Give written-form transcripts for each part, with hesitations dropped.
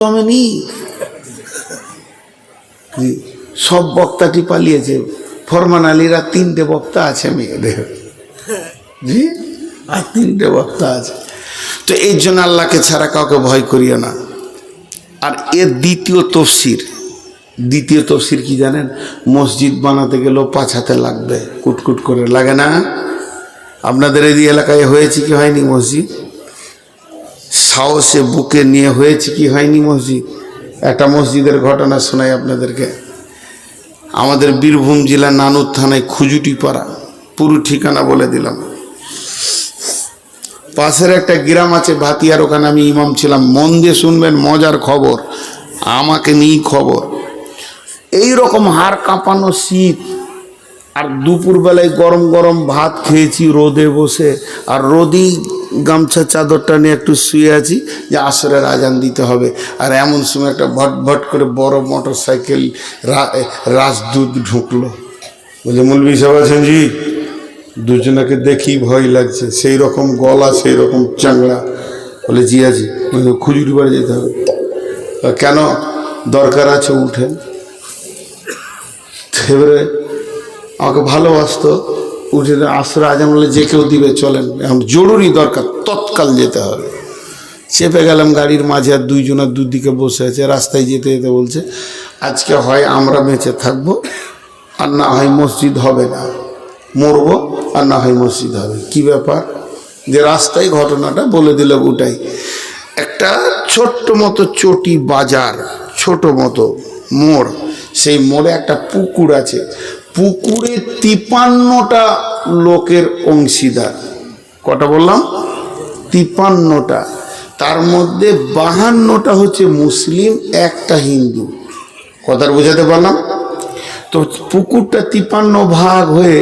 কমেনি, সব বক্তাটি পালিয়েছে। ফরমান আলীরা 3টে বক্তা আছে মেয়েদের, জি, আর 3টে বক্তা আছে। তো এই জন্য আল্লাহকে ছাড়া কাউকে ভয় করিও না। আর এর দ্বিতীয় তফসির কি জানেন? মসজিদ বানাতে গেলেও 5 হাতে লাগবে, কুটকুট করে লাগে না? আপনাদের এই এলাকায় হয়েছে কি হয়নি মসজিদ? সাহসে বুকে নিয়ে হয়েছে কি হয়নি মসজিদ? একটা মসজিদের ঘটনা শোনাই আপনাদেরকে। আমাদের বীরভূম জেলা নানুর থানায় খুজুটিপাড়া, পুরো ঠিকানা বলে দিলাম। পাশের একটা গ্রাম আছে ভাতিয়ার, ওখানে আমি ইমাম ছিলাম। মন দিয়ে শুনবেন, মজার খবর, আমাকে নিয়ে খবর। এই রকম হাড় কাঁপানো শীত, আর দুপুরবেলায় গরম গরম ভাত খেয়েছি রোদে বসে, আর রোদেই গামছা চাদরটা নিয়ে একটু শুয়ে আছি যে আসরের আজান দিতে হবে। আর এমন সময় একটা ভট করে বড় মোটর সাইকেল রাজদূত ঢুকলো। বলে, মৌলভী সাহেব আছেন জি? দুজনাকে দেখি ভয় লাগছে, সেই রকম গলা, সেই রকম চাংড়া। বলে, জি আছি। খুজুরি বাড়ি যেতে হবে। কেন? দরকার আছে, উঠেন। এবারে আমাকে ভালোবাসতো, উঠে আসরে আজান বলে যে কেউ দিবে, চলেন, এখন জরুরি দরকার, তৎকাল যেতে হবে। চেপে গেলাম গাড়ির মাঝে, আর দুইজনের দুদিকে বসে আছে। রাস্তায় যেতে যেতে বলছে, আজকে হয় আমরা বেঁচে থাকবো, আর না হয় মসজিদ হবে না, মরবো, আর না হয় মসজিদ হবে। কি ব্যাপার? যে রাস্তায় ঘটনাটা বলে দিল। ওটাই একটা ছোট্ট মতো চটি বাজার, ছোট মতো মোড়। সেই মোড়ে একটা পুকুর আছে। পুকুরে 53টা লোকের অংশীদার। কটা বললাম? 53টা। তার মধ্যে 52টা হচ্ছে মুসলিম, একটা হিন্দু। কথার বোঝাতে পারলাম তো? পুকুরটা 53 ভাগ হয়ে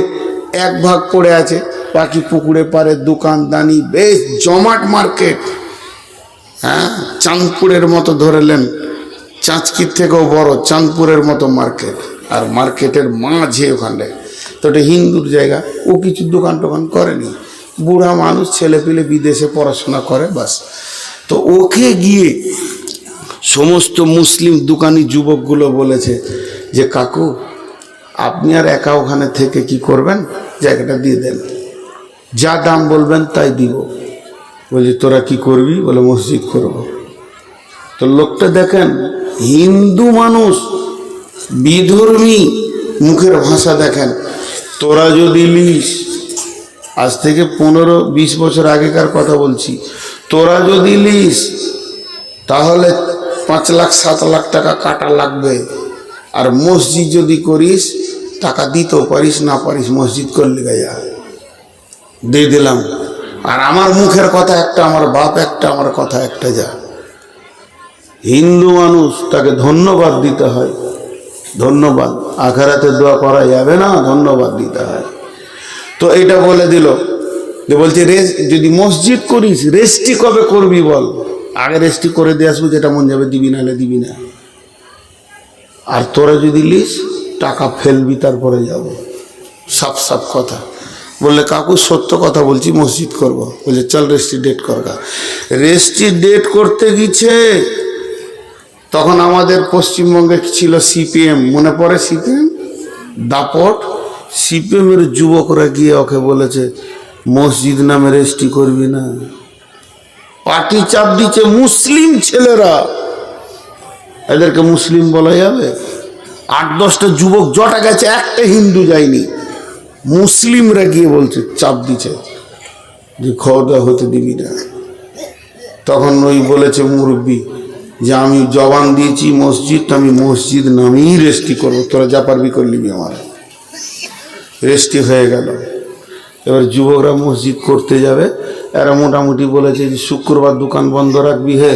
1 ভাগ পড়ে আছে, বাকি পুকুরে পারে দোকানদানি, বেশ জমাট মার্কেট। হ্যাঁ, চাঁদপুরের মতো ধরেলেন, চাঁচকির থেকেও বড় চাঁদপুরের মতো মার্কেট। আর মার্কেটের মাঝে ওখানে তো এটা হিন্দুর জায়গা। ও কিছু দোকান টোকান করেনি, বুড়া মানুষ, ছেলে পেলে বিদেশে পড়াশোনা করে, বাস। তো ওকে গিয়ে সমস্ত মুসলিম দোকানি যুবকগুলো বলেছে যে, কাকু আপনি আর একা ওখানে থেকে কি করবেন, জায়গাটা দিয়ে দেন, যা দাম বলবেন তাই দিব। বলছি, তোরা কি করবি? বলে, মসজিদ করব। তো লোকটা দেখেন, হিন্দু মানুষ, বিধর্মী, মুখের ভাষা দেখেন। তোরা যদি লিস, আজ থেকে 15-20 বছর আগেকার কথা বলছি, তোরা যদি লিস তাহলে 5 লাখ 7 লাখ টাকা কাটা লাগবে। আর মসজিদ যদি করিস, টাকা দিতেও পারিস, না পারিস, মসজিদ করলে গায়া দিয়ে দিলাম। আর আমার মুখের কথা একটা, আমার বাপ একটা, আমার কথা একটা। যা হিন্দু মানুষ, তাকে ধন্যবাদ দিতে হয়, ধন্যবাদ। আখেরাতে দোয়া করা যাবে না, ধন্যবাদ দিতে হয়। তো এটা বলে দিল যে, বলছে যদি মসজিদ করিস, রেস্টি কবে করবি বল? আগে রেস্টি করে দিয়ে আসবো, যেটা মন যাবে দিবি, নাহলে দিবি না। আর তোরা যদি লিস, টাকা ফেলবি, তারপরে যাব। সাফ সাফ কথা। বললে, কাকু সত্য কথা বলছি, মসজিদ করব। বলছে, চল রেস্টি ডেট করগা। রেস্টি ডেট করতে গেছে, তখন আমাদের পশ্চিমবঙ্গে ছিল সিপিএম, মনে পড়ে? সিপিএম দাপট। সিপিএমের যুবকরা গিয়ে ওকে বলেছে, মসজিদ নামে রেস্টি করবি না। পার্টি চাপ দিচ্ছে, মুসলিম ছেলেরা, এদেরকে মুসলিম বলা যাবে? 8-10টা যুবক জটা গেছে, একটা হিন্দু যায়নি। মুসলিমরা গিয়ে বলছে, চাপ দিচ্ছে যে খাওয়া দাওয়া হতে দিবি না। তখন ওই বলেছে মুরব্বী যে, আমি জবান দিয়েছি মসজিদ, আমি মসজিদ নামেই রেস্টি করবো, তোরা যা পারবি করে নিবি। আমার রেস্টি হয়ে গেল। এবার যুবকরা মসজিদ করতে যাবে। এরা মোটামুটি বলেছে যে, শুক্রবার দোকান বন্ধ রাখবি, হে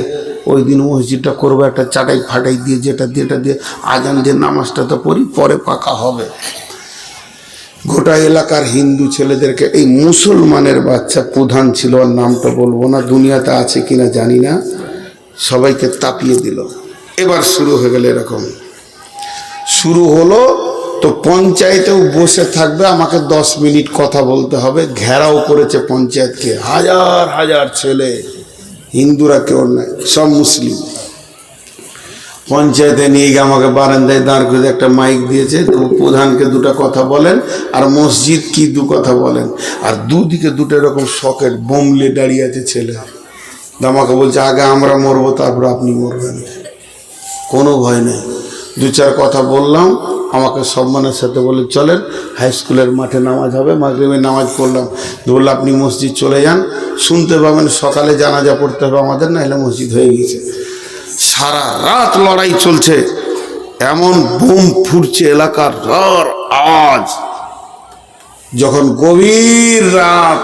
ওই দিন মসজিদটা করবো, একটা চাটাই ফাটাই দিয়ে, যেটা দিয়ে আজান দিয়ে নামাজটা তো পড়ি, পরে পাকা হবে। গোটা এলাকার হিন্দু ছেলেদেরকে, এই মুসলমানের বাচ্চা প্রধান ছিল, আর নামটা বলবো না, দুনিয়াতে আছে কিনা জানি না, সবাইকে তাপিয়ে দিল। এবার শুরু হয়ে গেল এরকম। শুরু হলো তো পঞ্চায়েতেও বসে থাকবে, আমাকে 10 মিনিট কথা বলতে হবে। ঘেরাও করেছে পঞ্চায়েতকে, হাজার হাজার ছেলে, হিন্দুরা কেউ নাই, সব মুসলিম। পঞ্চায়েতে নিয়ে গিয়ে আমাকে বারান্দায় দাঁড় করে একটা মাইক দিয়েছে, তো প্রধানকে দুটো কথা বলেন আর মসজিদ কি দু কথা বলেন, আর দুদিকে দুটো এরকম সকেট বোমলে দাঁড়িয়ে আছে ছেলে। আমাকে বলছে আগে আমরা মরবো তারপর আপনি মরবেন, কোনো ভয় নেই। দু চার কথা বললাম, আমাকে সম্মানের সাথে বলে চলেন হাই স্কুলের মাঠে নামাজ হবে, মাগরিবের নামাজ পড়লাম। বললো আপনি মসজিদ চলে যান, শুনতে পাবেন সকালে জানাজা পড়তে হবে আমাদের, না হলে মসজিদ হয়ে গেছে। সারা রাত লড়াই চলছে, এমন বোম ফুটছে এলাকার রার আওয়াজ। যখন গভীর রাত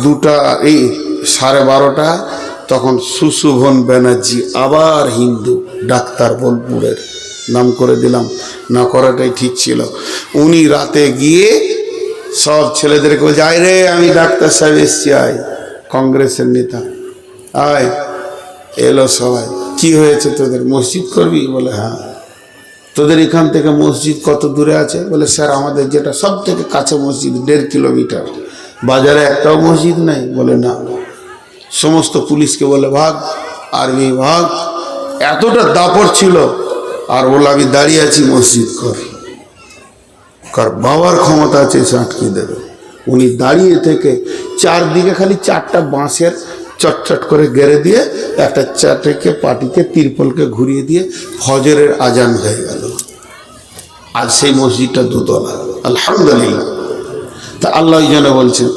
2টা এই 12:30, তখন সুশুভন ব্যানার্জি, আবার হিন্দু ডাক্তার, বোলপুরের নাম করে দিলাম, না করাটাই ঠিক ছিল। উনি রাতে গিয়ে সব ছেলেদেরকে বলছে আয় রে আমি ডাক্তার সাহেব এসছি, আয় কংগ্রেসের নেতা আয়। এলো সবাই, কি হয়েছে তোদের, মসজিদ করবি? বলে হ্যাঁ। তোদের এখান থেকে মসজিদ কত দূরে আছে? বলে স্যার আমাদের যেটা সব থেকে কাছে মসজিদ 1.5 কিলোমিটার, বাজারে একটাও মসজিদ নাই। বলে না। সমস্ত পুলিশকে বলে ভাগ, আর্মি ভাগ। এতটা দাপট ছিল, আর বলে আমি দাঁড়িয়ে আছি মসজিদ কর, কার বাবার ক্ষমতা আছে এসে আটকে দেবে। উনি দাঁড়িয়ে থেকে চারদিকে খালি 4টা বাঁশের চটচট করে গেড়ে দিয়ে একটা চারটে পাটিকে তিরপলকে ঘুরিয়ে দিয়ে ফজরের আজান হয়ে গেল। আজ সেই মসজিদটা 2 তলা, আলহামদুলিল্লাহ। তা আল্লাহ যেন বলছেন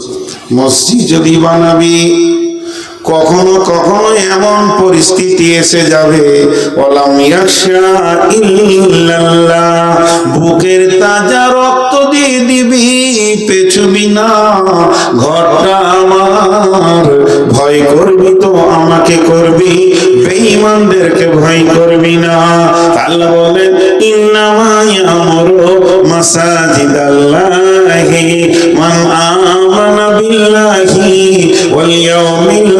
মসজিদ যদি বানাবি, কখনো কখনো এমন পরিস্থিতি এসে যাবে, বুকের তাজা রক্ত দিয়ে দিবি, পেছবি না ঘরটা আমার, ভয় করবি তো আমাকে করবি, বেঈমানদেরকে ভয় করবি না। আল্লাহ বলেন ইন্নামা ইয়ামুরু মাসাজিদাল্লাহি মান আমানা বিল্লাহি ওয়াল ইয়াউমিল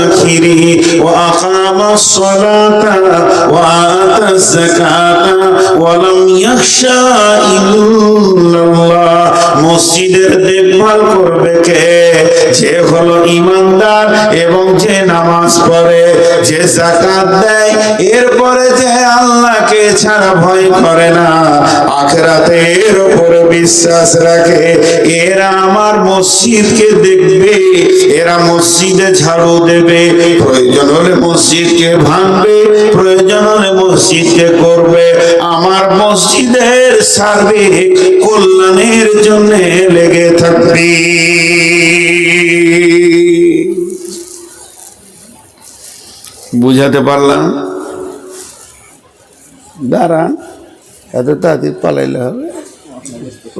আখিরি ওয়া আকামাস সালাতা ওয়া আতাজ যাকাতা ওয়া লাম ইয়াখশা ইল্লাল্লাহ। মসজিদের দেখভাল করবে কে? যে হলো ঈমানদার এবং যে নামাজ পড়ে, যে যাকাত দেয়, এরপরে যে আল্লাহকে ছাড়া ভয় করে না, আখিরাতের উপরে বিশ্বাস রাখে, এরা আমার মসজিদকে দেখবে, এরা মসজিদে ঝাড়ু দেবে, প্রয়োজন হলে মসজিদকে ভাঙবে, প্রয়োজন হলে মসজিদকে করবে, আমার মসজিদের সার্বিক কল্যাণের জন্য লেগে থাকবে। বুঝাতে পারলাম? দাঁড়া, এত তাড়াতাড়ি পালাইলে হবে?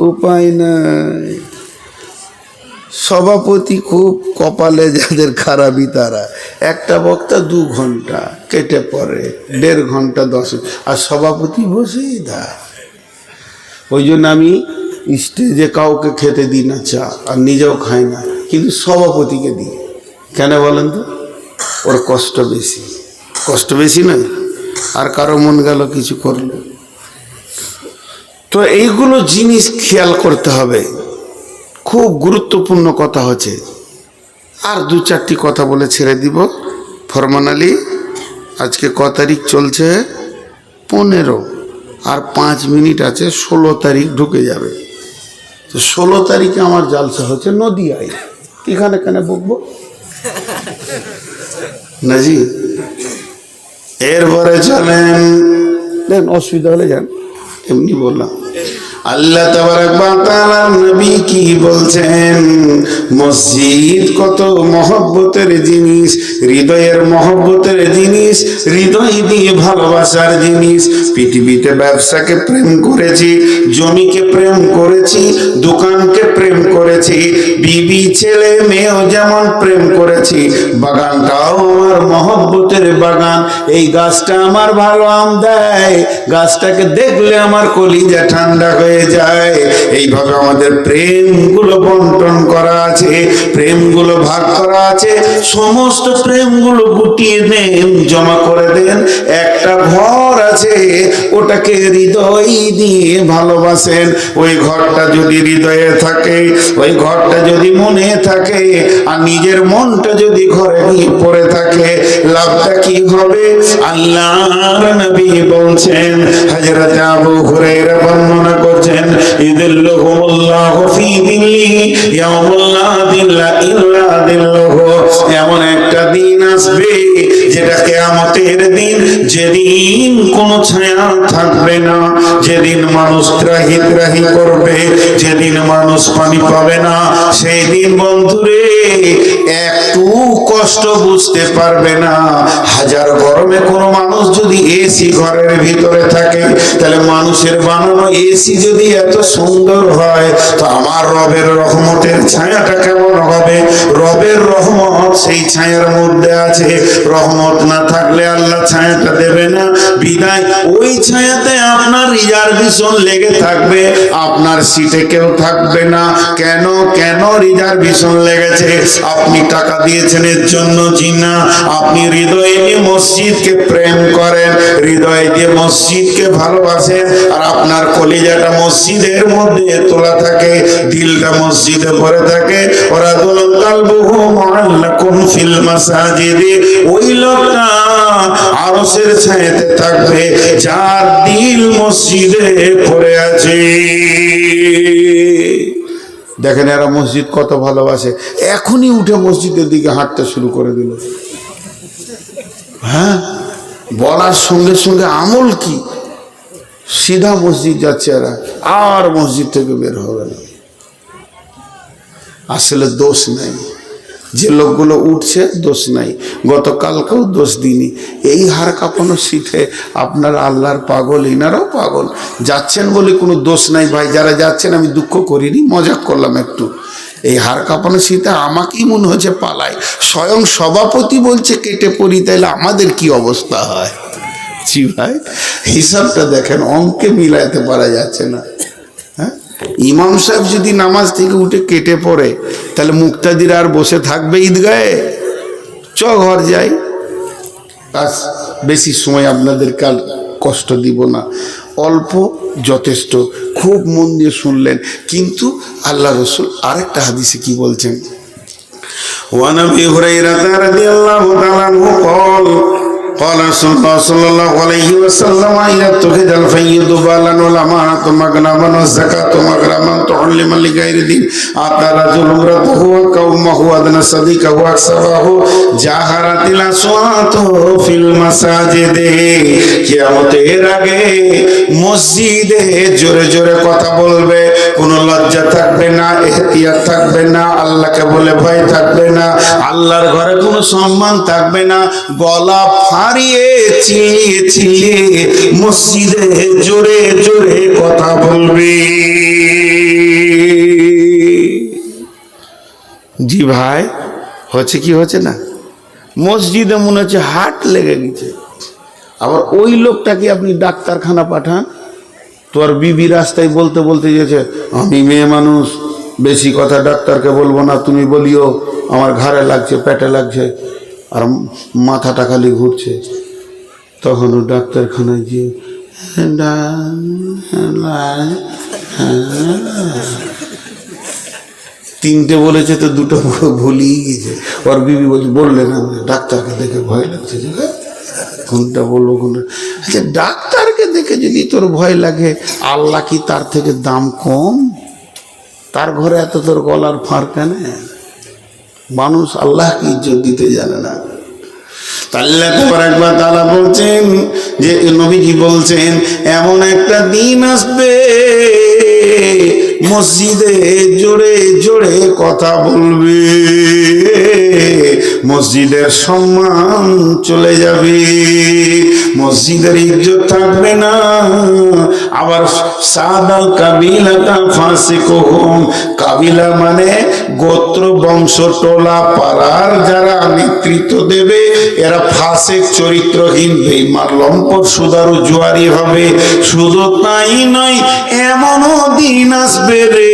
উপায় নাই। সভাপতি খুব কপালে যাদের খারাপই তারা, একটা বক্তা 2 ঘন্টা কেটে পড়ে, 1.5 ঘন্টা 10, আর সভাপতি বসেই দেয়। ওই জন্য আমি স্টেজে কাউকে খেতে দিই না চা, আর নিজেও খাই না, কিন্তু সভাপতিকে দিই। কেন বলেন তো? ওর কষ্ট বেশি। কষ্ট বেশি নয়, আর কারো মন গেল কিছু করলো। তো এইগুলো জিনিস খেয়াল করতে হবে, খুব গুরুত্বপূর্ণ কথা হচ্ছে। আর 2-4টি কথা বলে ছেড়ে দিব। ফরমান আলী, আজকে ক তারিখ চলছে? 15, আর 5 মিনিট আছে, 16 তারিখ ঢুকে যাবে। তো 16 তারিখে আমার জালসা হচ্ছে নদিয়ায়। এখানে কেন বকবো নাজি? এরপরে চলেন, অসুবিধা হলে যান, এমনি বললাম। আল্লাহ তাবারাক ওয়া তাআলার নবী কি বলছেন? মসজিদ কত মহব্বতের জিনিস, হৃদয়ের মহব্বতের জিনিস, হৃদয় দিয়ে ভালোবাসার জিনিস। পৃথিবীতে ব্যবসাকে প্রেম করেছি, জমিকে প্রেম করেছি, দোকানকে প্রেম করেছি, বিবি ছেলে মেয়েও যেমন প্রেম করেছি, বাগানটাও আমার মহব্বতের বাগান। এই গাছটা আমার ভালো আম দেয়, গাছটাকে দেখলে আমার কলিজা ঠান্ডা হয়ে যায়। এইভাবে আমাদের প্রেমগুলো বন্টন করা আছে, প্রেমগুলো ভাগ করা আছে। সমস্ত প্রেমগুলো গুটিয়ে দেন, জমা করে দেন। একটা ঘর আছে, ওটাকে হৃদয় দিয়ে ভালোবাসেন। ওই ঘরটা যদি হৃদয়ে থাকে, ওই ঘরটা যদি মনে থাকে, আর নিজের মনটা যদি ঘরে নিয়ে পড়ে থাকে, লাভটা কি হবে? আল্লাহর নবী বলছেন, হযরত আবু হুরায়রা বর্ণনা করছেন, ইদিল্লুহুমুল্লাহু ফী দিল্লিহি ইয়াউমুল লা দিল্লা ইল্লা দিল্লুহু। এমন একটা দিন আসবে যেটা কিয়ামতের দিন, যেদিন কোনো ছায়া থাকবে না, যেদিন মানুষ ত্রাহি ত্রাহি করবে, যেদিন মানুষ পানি পাবে না, সেই দিন বন্ধুরে একটু কষ্ট বুঝতে পারবে না। হাজার গরমে কোনো মানুষ যদি এসি ঘরের ভিতরে থাকে, তাহলে মানুষের বানানো এসি যদি এত সুন্দর হয়, তো আমার রবের রহমতের ছায়াটা কেমন হবে? রবের রহমত সেই ছায়ার মধ্যে আছে। রহমত না থাকলে আল্লাহ ছায়াটা দেবে না। বিদায় ওই ছায়াতে আপনার রিজার্ভেশন লেগে থাকবে, আপনার সিটে কেউ থাকবে না। কেন কেন রিজার্ভেশন লেগেছে? আপনি টাকা দিয়েছেন এর জন্য? জি না। আপনি হৃদয়ে নিয়ে মসজিদকে প্রেম করেন, হৃদয়ে দিয়ে মসজিদকে ভালোবাসেন, আর আপনার কলিজাটা মসজিদের মধ্যে তোলা থাকে, দিলটা মসজিদে ভরে থাকে। ওরা দুল কালবুহু মুআল্লাকুন ফিল মাসাজিদি। ওই লোকটা আরশের ছায়াতে থাকবে যার দিল মসজিদে পড়ে আছে। দেখেন এরা মসজিদ কত ভালোবাসে, এখনই উঠে মসজিদের দিকে হাঁটতে শুরু করে দিল। হ্যাঁ, বলার সঙ্গে সঙ্গে আমল কি, সিধা মসজিদ যাচ্ছে এরা, আর মসজিদ থেকে বের হবে না। আসলে দোষ নাই, যে লোকগুলো উঠছে দোষ নাই, গতকালকেও দোষ দিইনি। এই হাড় কাঁপানো শীতে আপনার আল্লাহর পাগল, ইনারাও পাগল, যাচ্ছেন বলে কোনো দোষ নাই ভাই। যারা যাচ্ছেন আমি দুঃখ করিনি, মজাক করলাম একটু। এই হাড় কাঁপানো শীতে আমাকেই মনে হচ্ছে পালাই। স্বয়ং সভাপতি বলছে কেটে পড়ি, তাইলে আমাদের কি অবস্থা হয়? জি ভাই, হিসাবটা দেখেন, অঙ্কে মিলাইতে পারা যাচ্ছে না। হ্যাঁ, ইমাম সাহেব যদি নামাজ থেকে উঠে কেটে পড়ে, তাহলে মুক্তাদির আর বসে থাকবে ঈদগাহে? চ ঘর যাই। বেশি সময় আপনাদেরকে আর কষ্ট দিব না, অল্প যথেষ্ট। খুব মন দিয়ে শুনলেন। কিন্তু আল্লাহ রসুল আরেকটা হাদিসে কি বলছেন? ওয়ান আবি হুরায়রা রাদিয়াল্লাহু তাআলা আনহু قال قال رسول الله صلى الله عليه وسلم يتخذ الفيض بالا والأمانة مغنما والزكاة مغرما تعلما لغير دين أتى رجل امرأته وقومه أدنى صديقه وأكسبه جاهرت الأصوات في المساجد। কিয়ামতের আগে মসজিদে জোরে জোরে কথা বলবে, কোনো লজ্জা থাকবে না, ইহতিয়াত থাকবে না, আল্লাহকে বলে ভয় থাকবে না, আল্লাহর ঘরে কোনো সম্মান থাকবে না। গলা হারিয়ে চিল্লিয়ে চিল্লিয়ে মসজিদে জোরে জোরে কথা বলবে। জি ভাই, হচ্ছে কি হচ্ছে না? মসজিদে মনে হচ্ছে হাট লেগে গেছে। আবার ওই লোকটাকে আপনি ডাক্তারখানা পাঠান, তোর বিবি রাস্তায় বলতে বলতে গেছে, আমি মেয়ে মানুষ, বেশি কথা ডাক্তারকে বলবো না, তুমি বলিও আমার ঘাড়ে লাগছে, পেটে লাগছে, আর মাথাটা খালি ঘুরছে। তখন ও ডাক্তারখানায় গিয়ে তিনটে বলেছে তো দুটো ভুলিয়ে গেছে। ওর বিবি বললে না, ডাক্তারকে দেখে ভয় লাগছে, কোনটা বলবো কোনটা। আচ্ছা, ডাক্তারকে দেখে যদি তোর ভয় লাগে, আল্লাহ কি তার থেকে দাম কম? তার ঘরে এত তোর গলার ফাঁড় কেন? মানুষ আল্লাহকে ইজ্জত দিতে জানে না। আল্লাহ তাআলা তাআলা বলছেন যে, নবীজি বলছেন এমন একটা দিন আসবে মসজিদে জোরে জোরে কথা বলবে, মসজিদের সম্মান চলে যাবে, মসজিদের ইজ্জত থাকবে না, আবার সাদাল কাবিলাতা ফাসিকুহুম, কাবিলা মানে গোত্র, বংশ, টোলা, পাড়ার যারা নেতৃত্ব দেবে এরা ফাসিক, চরিত্রহীন, বেঈমান, লম্পট, সুদারু, জুয়ারি হবে। শুধু তাই নয়, এমনও দিন আসবে রে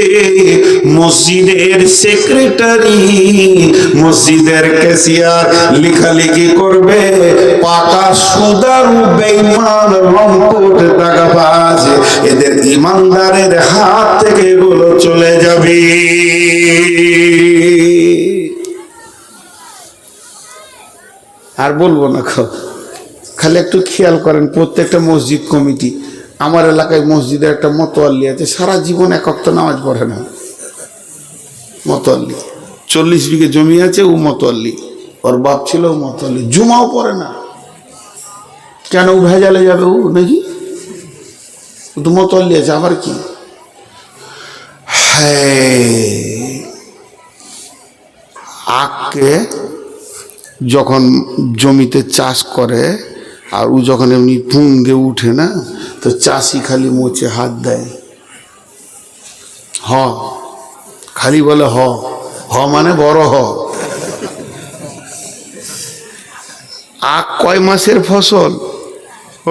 মসজিদের সেক্রেটারি, মসজিদের ক্যাশিয়ার লেখালেখি করবে পাকা সুদারু, বেঈমান, লম্পট, টাকাবাজ। এদের ইমানদারের হাত থেকে এগুলো চলে যাবে। আর বলবো না, খালি একটু খেয়াল করেন প্রত্যেকটা মসজিদ কমিটি। আমার এলাকায় মসজিদে একটা মতোয়াল্লি আছে, সারা জীবন এক ওয়াক্ত নামাজ পড়ে না। মতোয়াল্লি 40 বিঘে জমি আছে, ও মতোয়াল্লি, ওর বাপ ছিল ও মতোয়াল্লি, জুমাও পড়ে না। কেন? ও ভেজালে যাবে ও নাকি? ও তো মতোয়াল্লি আছে, আবার কি? হ্যাঁ, আখকে যখন জমিতে চাষ করে আর ও যখন এমনি পুং দিয়ে উঠে না, তো চাষি খালি মোচে হাত দেয়, হ, খালি বলে হ, হ মানে বড় হ। আখ কয় মাসের ফসল?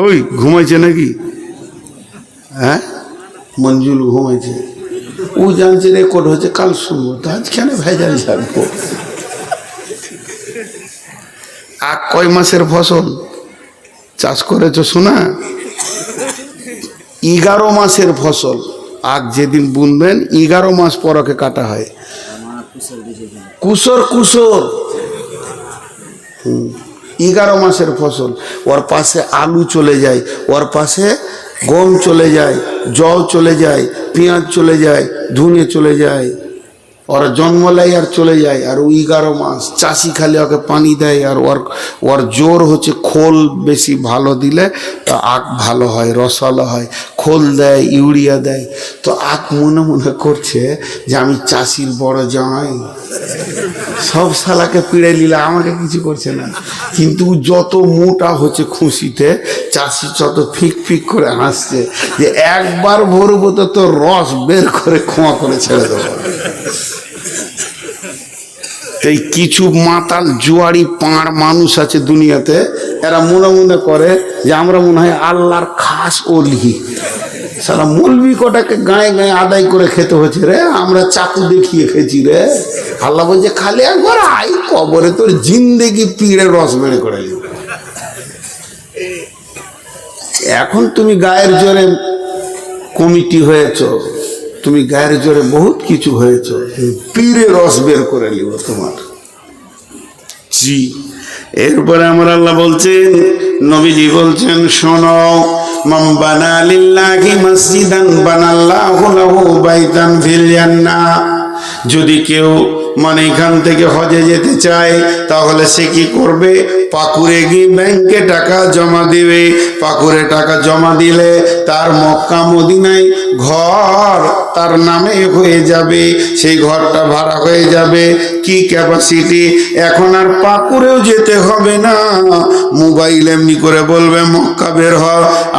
ওই ঘুমাইছে নাকি? হ্যাঁ, মঞ্জুল ঘুমাইছে, ও জানছে রেকর্ড হচ্ছে, কাল শুনবো, তো আজ কেন ভেজাল ছাড়বো? আখ কয় মাসের ফসল চাষ করেছো শোনা? 11 মাসের ফসল। আখ যেদিন বুনবেন 11 মাস পরকে কাটা হয়। কুসর, কুসর 11 মাসের ফসল। ওর পাশে আলু চলে যায়, ওর পাশে গম চলে যায়, জল চলে যায়, পেঁয়াজ চলে যায়, ধুনে চলে যায়, ওর জন্ম লাই আর চলে যায়। আর 11 মাস চাষি খালি ওকে পানি দেয়। আর ওর জোর হচ্ছে খোল বেশি ভালো দিলে আখ ভালো হয়, রসালো হয়। খোল দেয়, ইউরিয়া দেয়। তো আখ মনে মনে করছে যে আমি চাষির বড় জামাই, সব শালাকে পিড়ে নিলে আমাকে কিছু করছে না। কিন্তু যত মোটা হচ্ছে খুশিতে, চাষি যত ফিক ফিক করে হাসছে যে একবার ভরবো তো রস বের করে খোঁয়া করে ছেড়ে দেবো। এই কিছু মাতাল জুয়ারি পাঁড় মানুষ আছে দুনিয়াতে, এরা মনে মনে করে যে আমরা মনে হয় আল্লাহর খাস ওলি। সারা মৌলবি কটাকে গায়ে গায়ে আদায় করে খেতে হচ্ছে রে, আমরা চাকু দেখিয়ে খেয়েছি রে। আল্লাহ বলছে খালি একবার আই কবরে তোর জিন্দেগি পিড়ে রস বেড়ে করে নেবে। এখন তুমি গায়ের জোরে কমিটি হয়েছ, তুমি গায়ের জোরে বহুত কিছু হয়েছ, পীরে রস বের করে নিব তোমার। জি, এরপরে আমার আল্লাহ বলছেন, নবীজি বলছেন, শোনো, মান বানা লিল্লাহি মসজিদান বানাল্লাহু লাহু বাইতান ফিল জান্নাহ। যদি কেউ মানে এখান থেকে হজে যেতে চায় তাহলে সে কি করবে? পাকুড়ে গিয়ে ব্যাংকে টাকা জমা দিবে। পাকুড়ে টাকা জমা দিলে তার মক্কা মদিনায় ঘর তার নামে হয়ে যাবে। সেই ঘরটা ভাড়া হয়ে যাবে। কি ক্যাপাসিটি? এখন আর পাকুড়েও যেতে হবে না, মোবাইল এমনি করে বলবে মক্কা বের হ।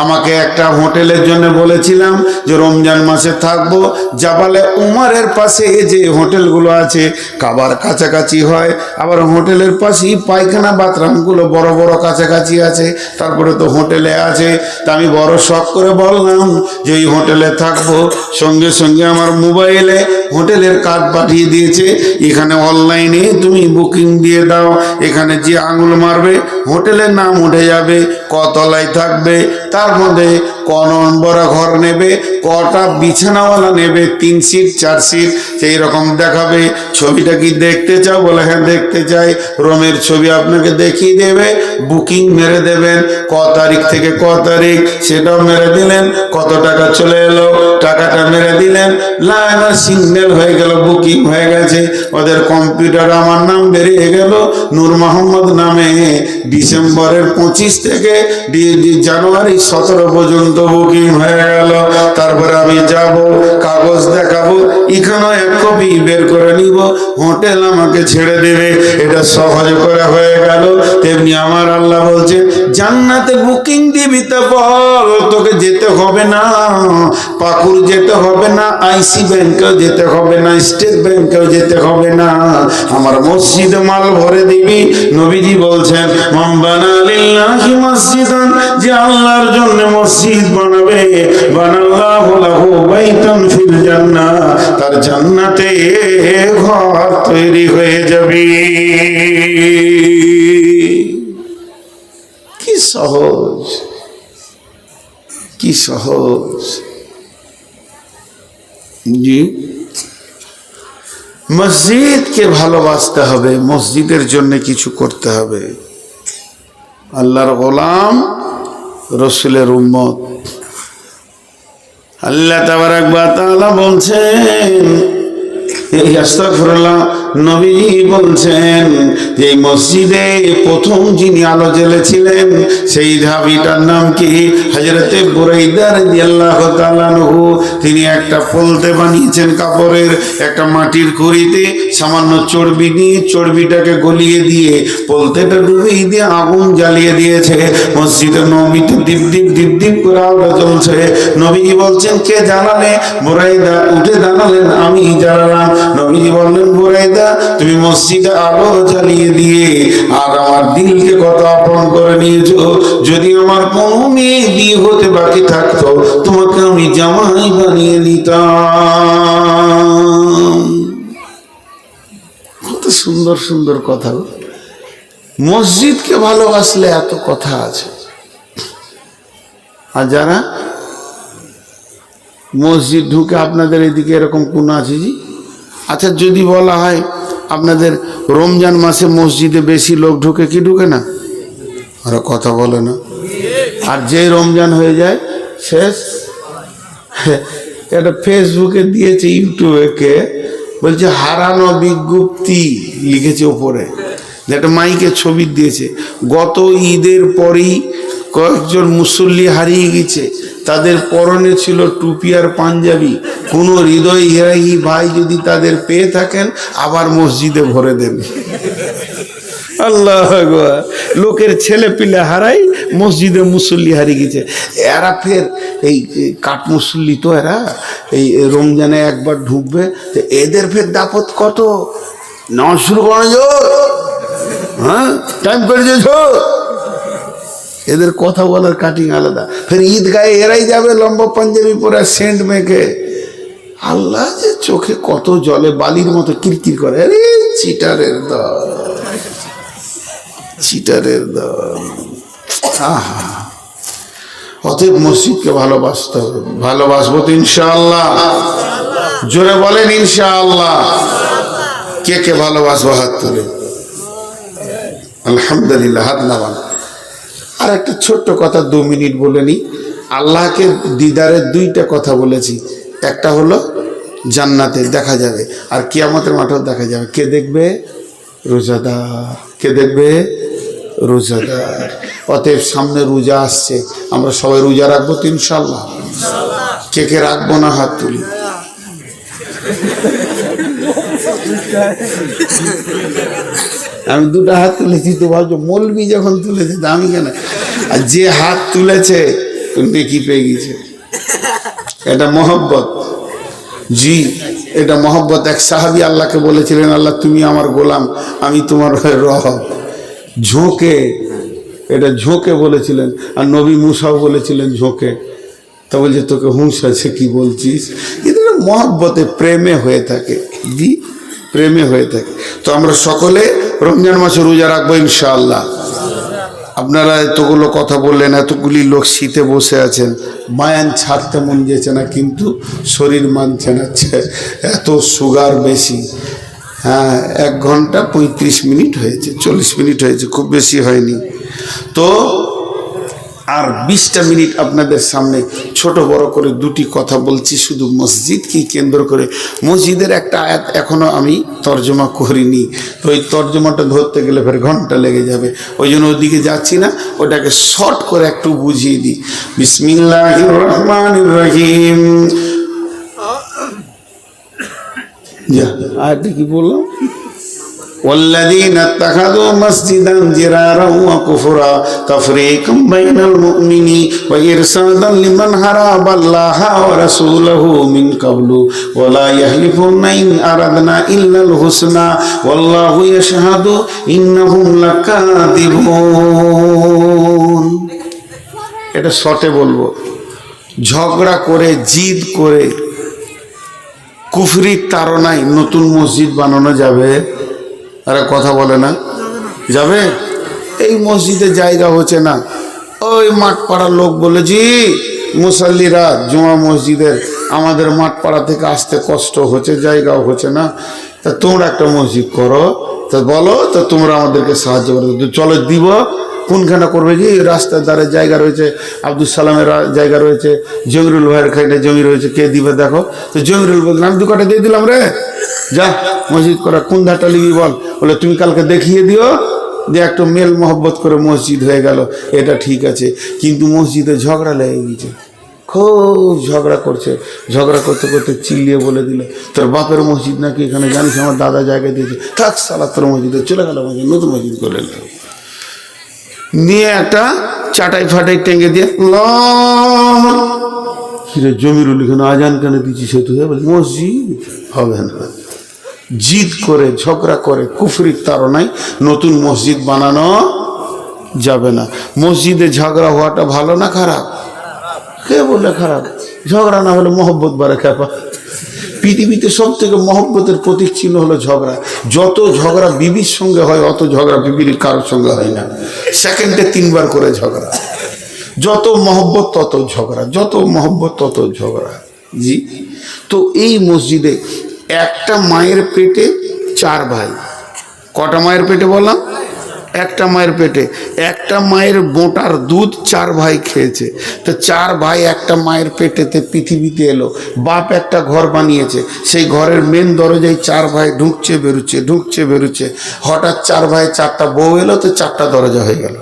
আমাকে একটা হোটেলের জন্য বলেছিলাম যে রমজান মাসে থাকবো, জাবালে উমারের পাশে যে হোটেলগুলো আছে কাবার কাছাকাছি হয়, আবার হোটেলের পাশেই পায়খানা বাথরুমগুলো বড় বড় কাছাকাছি আছে, তারপরে তো হোটেলে আছে। তা আমি বড় শখ করে বললাম যে এই হোটেলে থাকবো। সঙ্গে সঙ্গে আমার মোবাইলে হোটেলের কার্ড পাঠিয়ে দিয়েছে, এখানে অনলাইনে তুমি বুকিং দিয়ে দাও, এখানে যে আঙুল মারবে হোটেলের নাম উঠে যাবে, কতলায় থাকবে, তার মধ্যে ক নম্বর ঘর নেবে, কটা বিছানাওয়ালা নেবে, 3 সিট 4 সিট সেই রকম দেখাবে। ছবিটা কি দেখতে চাও? বলে হ্যাঁ দেখতে চাই। রুমের ছবি আপনাকে দেখিয়ে দেবে, বুকিং মেরে দেবেন, ক তারিখ থেকে ক তারিখ সেটাও মেরে দিলেন, কত টাকা চলে এলো টাকাটা মেরে দিলেন, লাইন সিগন্যাল হয়ে গেল, বুকিং হয়ে গেছে। ওদের কম্পিউটারে আমার নাম বেরিয়ে গেল নূর মোহাম্মদ নামে। ডিসেম্বরের 25 থেকে জানুয়ারি 17 পর্যন্ত বুকিং হয়ে গেল। তারপরে আমি যাব, কাগজ দেখাবো, এখানে এক কপি বের করে নিব, হোটেল আমাকে ছেড়ে দেবে। এটা সহজ করে হয়ে গেল। তেমনি আমার আল্লাহ বলছে জান্নাতে বুকিং দিবি তো বল, তোকে যেতে হবে না পাকুড়, যেতে হবে না আইসি ব্যাংকেও যেতে হবে না, স্টেট ব্যাংকেও যেতে হবে না, আমার মসজিদে মাল ভরে দিবি। নবীজি বলছেন মান বানা লিল্লাহি মসজিদান, যে আল্লাহর জন্য মসজিদ বানাবে, বানাল্লাহু লাহু বাইতান ফিল জান্নাহ, তার জান্নাতে ঘর তৈরি হয়ে যাবে। কি সহজ, কি সহজ। জি, মসজিদকে ভালোবাসতে হবে, মসজিদের জন্য কিছু করতে হবে। আল্লাহর গোলাম, রসুলের উম্মত। আল্লাহ তাবারাক ওয়া তাআলা বলছেন, আস্তাগফিরুল্লাহ, নবীজি বলছেন যে মসজিদে প্রথম যিনি আলো জ্বেলেছিলেন সেই সাহাবীটার নাম কি? হযরতে বুরাইদা রাদিয়াল্লাহু তাআলা আনহু। তিনি একটা পলতে বানিয়েছেন কাপড়ের, একটা মাটির কুড়িতে সামান্য চর্বি নিয়ে চর্বিটাকে গলিয়ে দিয়ে পলতেটা ডুবিয়ে দিয়ে আগুন জ্বালিয়ে দিয়েছে। মসজিদের নবীতে ডিপ ডিপ ডিপ ডিপ করে আলো জ্বলছে। নবীজি বলছেন কে জ্বালালে? বুরাইদা উঠে দাঁড়ালেন, আমি জ্বালালাম। নবীজি বললেন বুরাইদা, তুমি মসজিদে আলো জ্বালিয়ে দিয়ে আর আমার দিলকে কত আপন করে নিয়েছো। যদি আমার কোনো মেয়ে বিয়ে হতে বাকি থাকতো, তোমাকে আমি জামাই বানিয়ে নিতাম। কত সুন্দর সুন্দর কথা। মসজিদকে ভালোবাসলে এত কথা আছে। আর যারা মসজিদ ঢুকে, আপনাদের এদিকে এরকম কোন আছে জি? আচ্ছা, যদি বলা হয় আপনাদের রমজান মাসে মসজিদে বেশি লোক ঢুকে কি ঢুকে না? আর কথা বলে না। আর যে রমজান হয়ে যায় শেষ। এটা ফেসবুকে দিয়েছে, ইউটিউবে বলছে হারানো বিজ্ঞপ্তি লিখেছে ওপরে, একটা মাইকে ছবি দিয়েছে। গত ঈদের পরই কয়েকজন মুসল্লি হারিয়ে গেছে, তাদের পরনে ছিল টুপি আর পাঞ্জাবি। কোনো হৃদয় হিরাহি ভাই যদি তাদের পেয়ে থাকেন, আবার মসজিদে ভরে দেন। আল্লাহ আকবার। লোকের ছেলে পিলে হারাই, মসজিদে মুসল্লি হারিয়ে গেছে। এরা ফের এই কাঠ মুসল্লি, তো এরা এই রমজানে একবার ঢুকবে, এদের ফের দাপত কত। নামাজ শুরু করা যাও, হ্যাঁ টাইম করে দিয়েছ। এদের কথা বলার কাটিং আলাদা। ফের ঈদগাহে এরাই যাবে লম্বা পাঞ্জাবি পরে, সেন্ট মেখে। আল্লাহ যে চোখে কত জলে বালির মতো কিরকির করে। আরে চিটারের দল, চিটারের দল। আহা, অতএব মসজিদকে ভালোবাসতে হবে। ভালোবাসবো তো ইনশাআল্লাহ। জোরে বলেন ইনশাআল্লাহ। কে কে ভালোবাসবো হাত তুলে। আলহামদুলিল্লাহ, হাত নামান। আর একটা ছোট্ট কথা 2 মিনিট বলে নি। আল্লাহকে দিদারের 2টা কথা বলেছি। একটা হলো জান্নাতে দেখা যাবে, আর কিয়ামতের মাঠেও দেখা যাবে। কে দেখবে? রোজাদার। কে দেখবে? রোজাদার। অতএব সামনে রোজা আসছে, আমরা সবাই রোজা রাখবো তো ইনশাআল্লাহ। কে কে রাখবো না হাত তুলি। আমি 2টা হাত তুলেছি, তো ভাবছো মৌলবি যখন তুলেছে তো আমি কেন? আর যে হাত তুলেছে নেকি পেয়ে গেছে। এটা মহব্বত। জি, এটা মহব্বত। এক সাহাবী আল্লাহকে বলেছিলেন, আল্লাহ তুমি আমার গোলাম, আমি তোমার রব। ঝোঁকে, এটা ঝোঁকে বলেছিলেন। আর নবী মুসাও বলেছিলেন ঝোঁকে। তা বলছে তোকে হুঁশ আছে কি বলছিস? এটা মহব্বতে, প্রেমে হয়ে থাকে। জি, প্রেমে হয়ে থাকে। তো আমরা সকলে রমজান মাসে রোজা রাখবো ইনশাআল্লাহ। আপনারা এতগুলো কথা বললেন, এতগুলি লোক শীতে বসে আছেন, বায়ান ছাড়তে মন যেছে না, কিন্তু শরীর মানছে না, এত সুগার বেশি। হ্যাঁ, 1 ঘন্টা 35 মিনিট হয়েছে, 40 মিনিট হয়েছে, খুব বেশি হয়নি। তো আর 20টা মিনিট আপনাদের সামনে ছোট বড় করে দুটি কথা বলছি, শুধু মসজিদকে কেন্দ্র করে। মসজিদের একটা আয়াত এখনো আমি তর্জমা করিনি, তো ওই তর্জমাটা ধরতে গেলে ফের ঘন্টা লেগে যাবে, ওই জন্য ওদিকে যাচ্ছি না, ওটাকে শর্ট করে একটু বুঝিয়ে দিই। বিসমিল্লাহির রহমানির রহিম। যা আয়াতটা কি বললাম? والذين اتخذوا مسجدا ضرارا وكفرا تفريقا بين المؤمنين وإرصادا لمن حارب الله ورسوله من قبل ولا يحلفون إن أردنا إلا الحسنى والله يشهد إنهم لكاذبون। এটা শর্টে বলবো, ঝগড়া করে জিদ করে কুফরির তাড়নায় নতুন মসজিদ বানানো যাবে? আরে কথা বলে না, যাবে? এই মসজিদে জায়গা হচ্ছে না, ওই মাঠ পাড়ার লোক বলে, জি মুসল্লিরা জুমা মসজিদের আমাদের মাঠ পাড়া থেকে আসতে কষ্ট হচ্ছে, জায়গাও হচ্ছে না, তা তোমরা একটা মসজিদ করো, তা বলো, তা তোমরা আমাদেরকে সাহায্য করো, চলো দিব। কোনখানে করবে? যে রাস্তার ধারে জায়গা রয়েছে, আব্দুল সালামের জায়গা রয়েছে, জমিরুল ভাইয়ের খাইলে জমি রয়েছে, কে দিবে দেখো। তো জমিরুল বললেন, আমি 2 কাঠা দিয়ে দিলাম রে, যা মসজিদ করা, কোন ধারটা লিবি বল। বলে তুমি কালকে দেখিয়ে দিও, যে একটু মেল মহব্বত করে মসজিদ হয়ে গেল, এটা ঠিক আছে। কিন্তু মসজিদে ঝগড়া লেগে গেছে, খুব ঝগড়া করছে, ঝগড়া করতে করতে চিল্লিয়ে বলে দিল, তোর বাপের মসজিদ নাকি এখানে, জানিস আমার দাদা জায়গা দিয়েছে, থাক সালা তোর মসজিদে, চলে গেল মসজিদ, নতুন মসজিদ করে নিয়ে একটা চাটাই ফাটাই টেঙ্গে দিয়ে কিরে জমিরুল এখানে আজান কেন দিচ্ছি, সে তো বলে মসজিদ হবে না। জিদ করে ঝগড়া করে কুফরির তাড়নায় নতুন মসজিদ বানানো যাবে না। মসজিদে ঝগড়া হওয়াটা ভালো না খারাপ? কে বলে খারাপ? ঝগড়া না হলে মহব্বত বাড়ে খেপা। পৃথিবীতে সব থেকে মহব্বতের প্রতীক চিহ্ন হলো ঝগড়া। যত ঝগড়া বিবির সঙ্গে হয়, অত ঝগড়া বিবির কারোর সঙ্গে হয় না। সেকেন্ডে 3 বার করে ঝগড়া। যত মহব্বত তত ঝগড়া, যত মহব্বত তত ঝগড়া। জি, তো এই মসজিদে একটা মায়ের পেটে 4 ভাই। কটা মায়ের পেটে বললাম? একটা মায়ের পেটে, একটা মায়ের বোঁটার দুধ 4 ভাই খেয়েছে। তো 4 ভাই একটা মায়ের পেটেতে পৃথিবীতে এলো। বাপ একটা ঘর বানিয়েছে, সেই ঘরের মেন দরজায় 4 ভাই ঢুকছে বেরুচ্ছে, ঢুকছে বেরুচ্ছে। হঠাৎ 4 ভাই 4টা বউ এলো, তো 4টা দরজা হয়ে গেল।